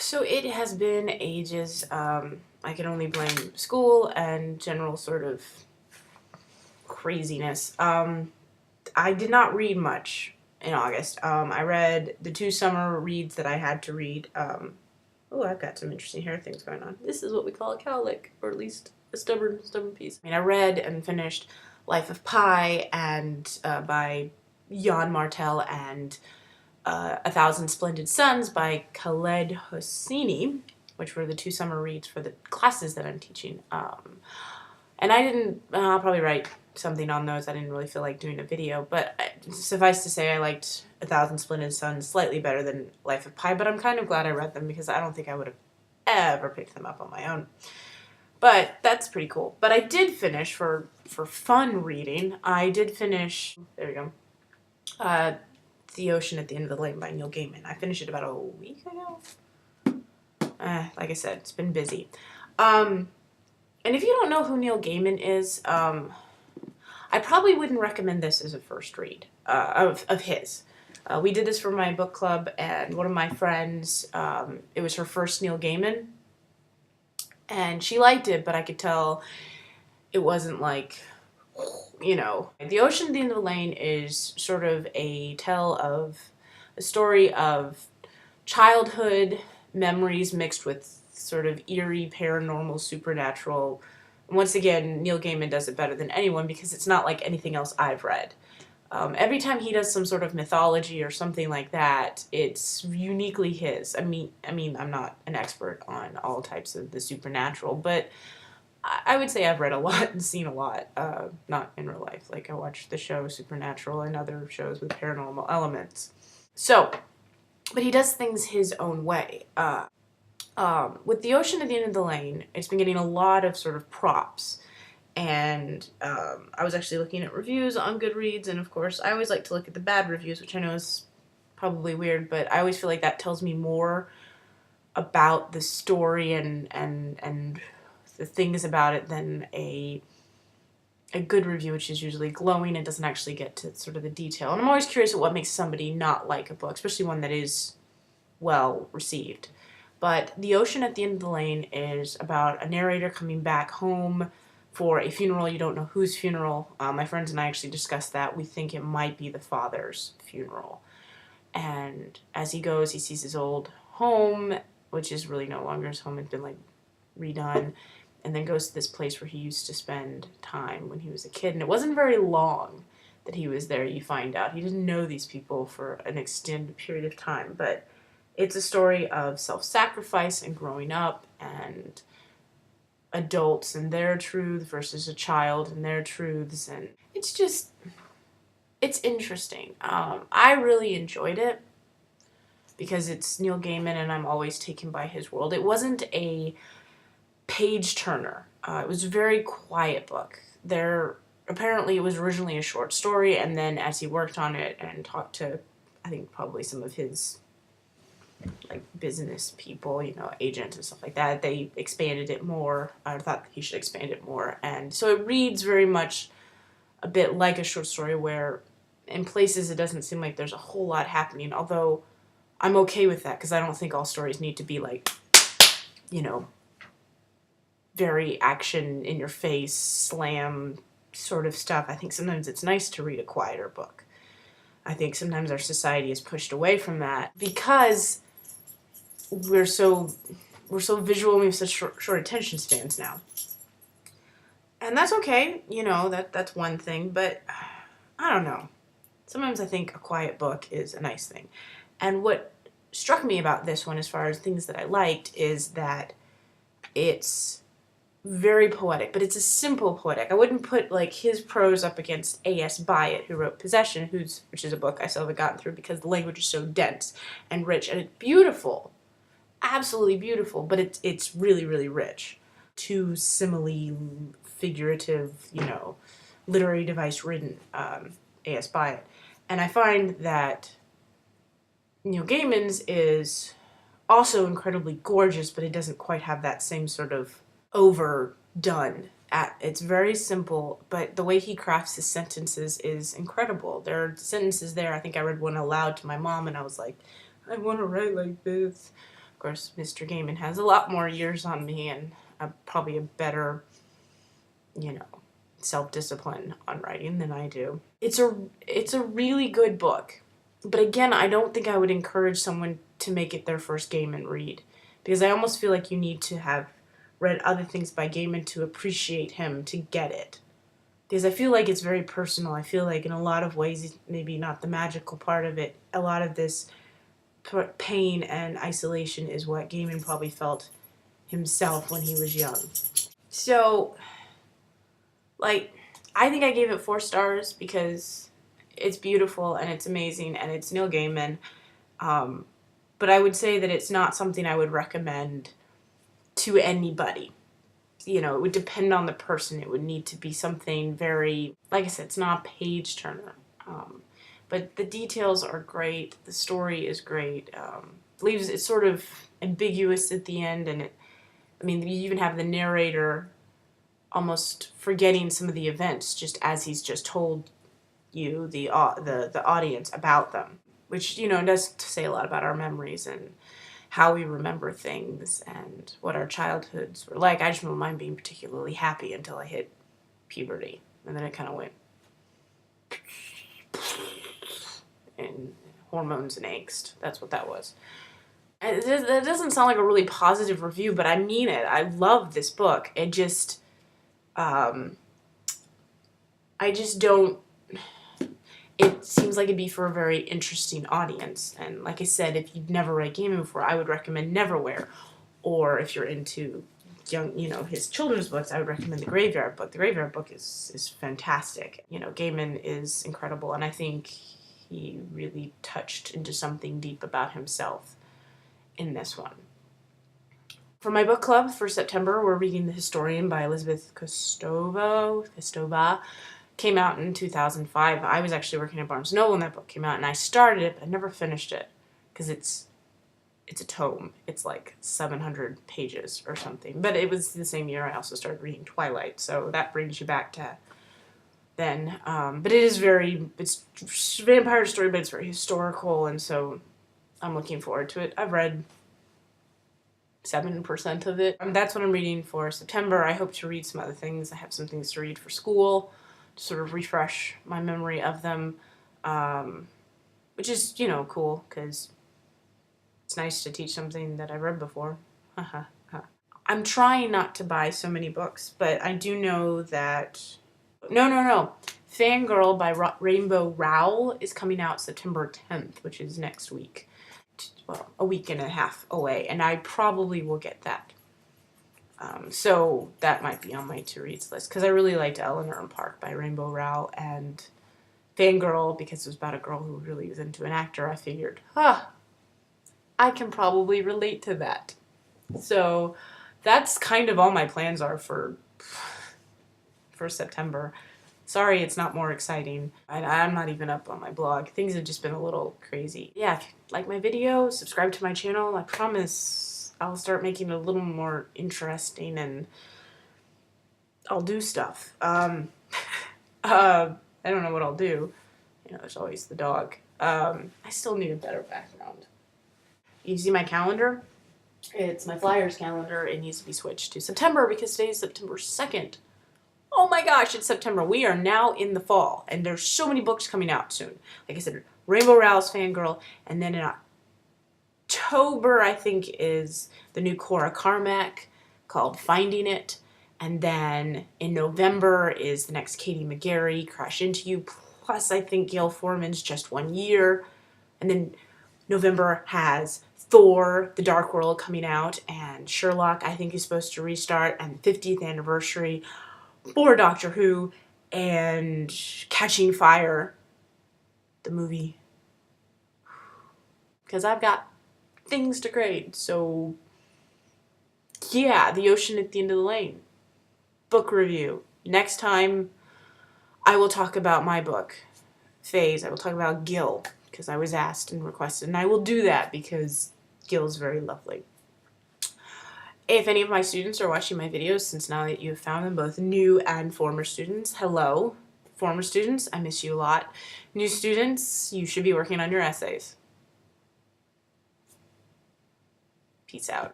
So it has been ages. I can only blame school and general sort of craziness. I did not read much in August. I read the 2 summer reads that I had to read. Oh, I've got some interesting hair things going on. This is what we call a cowlick, or at least a stubborn piece. I read and finished Life of Pi and by Jan Martel and A Thousand Splendid Suns by Khaled Hosseini, which were the 2 summer reads for the classes that I'm teaching. And I didn't, I'll probably write something on those. I didn't really feel like doing a video, but suffice to say I liked A Thousand Splendid Suns slightly better than Life of Pi, but I'm kind of glad I read them because I don't think I would have ever picked them up on my own. But that's pretty cool. But I did finish, for fun reading, I did finish, there we go, The Ocean at the End of the Lane by Neil Gaiman. I finished it about a week ago. Like I said, it's been busy. And if you don't know who Neil Gaiman is, I probably wouldn't recommend this as a first read of his. We did this for my book club, and one of my friends, it was her first Neil Gaiman, and she liked it, but I could tell it wasn't like, you know. The Ocean at the End of the Lane is sort of a story of childhood memories mixed with sort of eerie, paranormal, supernatural. Once again, Neil Gaiman does it better than anyone because it's not like anything else I've read. Every time he does some sort of mythology or something like that, it's uniquely his. I mean, I'm not an expert on all types of the supernatural, but I would say I've read a lot and seen a lot, not in real life. Like, I watched the show Supernatural and other shows with paranormal elements. So, but he does things his own way. With The Ocean at the End of the Lane, it's been getting a lot of sort of props. And I was actually looking at reviews on Goodreads, and of course, I always like to look at the bad reviews, which I know is probably weird, but I always feel like that tells me more about the story and the things about it than a good review, which is usually glowing and doesn't actually get to sort of the detail. And I'm always curious at what makes somebody not like a book, especially one that is well received. But The Ocean at the End of the Lane is about a narrator coming back home for a funeral. You don't know whose funeral. My friends and I actually discussed that. We think it might be the father's funeral. And as he goes, he sees his old home, which is really no longer his home. It's been like redone. And then goes to this place where he used to spend time when he was a kid. And it wasn't very long that he was there, you find out. He didn't know these people for an extended period of time. But it's a story of self-sacrifice and growing up and adults and their truth versus a child and their truths. And it's interesting. I really enjoyed it because it's Neil Gaiman and I'm always taken by his world. It wasn't a page turner. It was a very quiet book. Apparently it was originally a short story, and then as he worked on it and talked to, I think, probably some of his like business people, you know, agents and stuff like that, they expanded it more. I thought he should expand it more. And so it reads very much a bit like a short story where in places it doesn't seem like there's a whole lot happening, although I'm okay with that because I don't think all stories need to be like, you know, very action in your face, slam sort of stuff. I think sometimes it's nice to read a quieter book. I think sometimes our society is pushed away from that because we're so visual and we have such short attention spans now. And that's okay, you know, that's one thing, but I don't know. Sometimes I think a quiet book is a nice thing. And what struck me about this one as far as things that I liked is that it's very poetic, but it's a simple poetic. I wouldn't put like his prose up against A.S. Byatt, who wrote Possession, which is a book I still haven't gotten through because the language is so dense and rich, and it's beautiful, absolutely beautiful, but it's really, really rich. Too simile, figurative, you know, literary device ridden, A.S. Byatt. And I find that Neil Gaiman's is also incredibly gorgeous, but it doesn't quite have that same sort of overdone. It's very simple, but the way he crafts his sentences is incredible. There are sentences there, I think I read one aloud to my mom and I was like, I want to write like this. Of course, Mr. Gaiman has a lot more years on me and probably a better, you know, self-discipline on writing than I do. It's a really good book. But again, I don't think I would encourage someone to make it their first Gaiman read, because I almost feel like you need to have read other things by Gaiman to appreciate him, to get it. Because I feel like it's very personal. I feel like in a lot of ways, maybe not the magical part of it, a lot of this pain and isolation is what Gaiman probably felt himself when he was young. So, like, I think I gave it 4 stars because it's beautiful and it's amazing and it's Neil Gaiman. But I would say that it's not something I would recommend to anybody. You know, it would depend on the person. It would need to be something very, like I said, it's not a page turner. But the details are great. The story is great. Leaves it sort of ambiguous at the end, and you even have the narrator almost forgetting some of the events just as he's just told you, the audience, about them, which, you know, does say a lot about our memories and how we remember things and what our childhoods were like. I just remember mine being particularly happy until I hit puberty, and then it kind of went and hormones and angst. That's what that was. And that doesn't sound like a really positive review, but I mean it. I love this book. It just, I just don't. It seems like it'd be for a very interesting audience. And like I said, if you've never read Gaiman before, I would recommend Neverwhere. Or if you're into young, you know, his children's books, I would recommend The Graveyard Book. The Graveyard Book is fantastic. You know, Gaiman is incredible, and I think he really touched into something deep about himself in this one. For my book club for September, we're reading The Historian by Elizabeth Kostova. Came out in 2005. I was actually working at Barnes & Noble when that book came out, and I started it, but I never finished it because it's a tome. It's like 700 pages or something. But it was the same year I also started reading Twilight, so that brings you back to then. But it's a vampire story, but it's very historical, and so I'm looking forward to it. I've read 7% of it. That's what I'm reading for September. I hope to read some other things. I have some things to read for school to sort of refresh my memory of them, which is, you know, cool, because it's nice to teach something that I've read before. I'm trying not to buy so many books, but I do know that... No. Fangirl by Rainbow Rowell is coming out September 10th, which is next week. Well, a week and a half away, and I probably will get that. So that might be on my to-reads list, because I really liked Eleanor and Park by Rainbow Rowell, and Fangirl, because it was about a girl who really was into an actor. I figured, I can probably relate to that. So that's kind of all my plans are for September. Sorry it's not more exciting. I'm not even up on my blog. Things have just been a little crazy. Yeah, if you like my video, subscribe to my channel. I promise I'll start making it a little more interesting, and I'll do stuff. I don't know what I'll do. You know, there's always the dog. I still need a better background. You see my calendar? It's my Flyers calendar. It needs to be switched to September because today is September 2nd. Oh my gosh, it's September. We are now in the fall, and there's so many books coming out soon. Like I said, Rainbow Rowell's Fangirl, and then in October, I think, is the new Cora Carmack called Finding It. And then in November is the next Katie McGarry, Crash Into You. Plus, I think Gail Forman's Just 1 Year. And then November has Thor, The Dark World coming out. And Sherlock, I think, is supposed to restart. And 50th anniversary for Doctor Who. And Catching Fire, the movie. Because I've got things to grade. So, yeah, The Ocean at the End of the Lane. Book review. Next time, I will talk about my book, Phase. I will talk about Gil, because I was asked and requested, and I will do that because Gil's very lovely. If any of my students are watching my videos, since now that you have found them, both new and former students, hello. Former students, I miss you a lot. New students, you should be working on your essays. Peace out.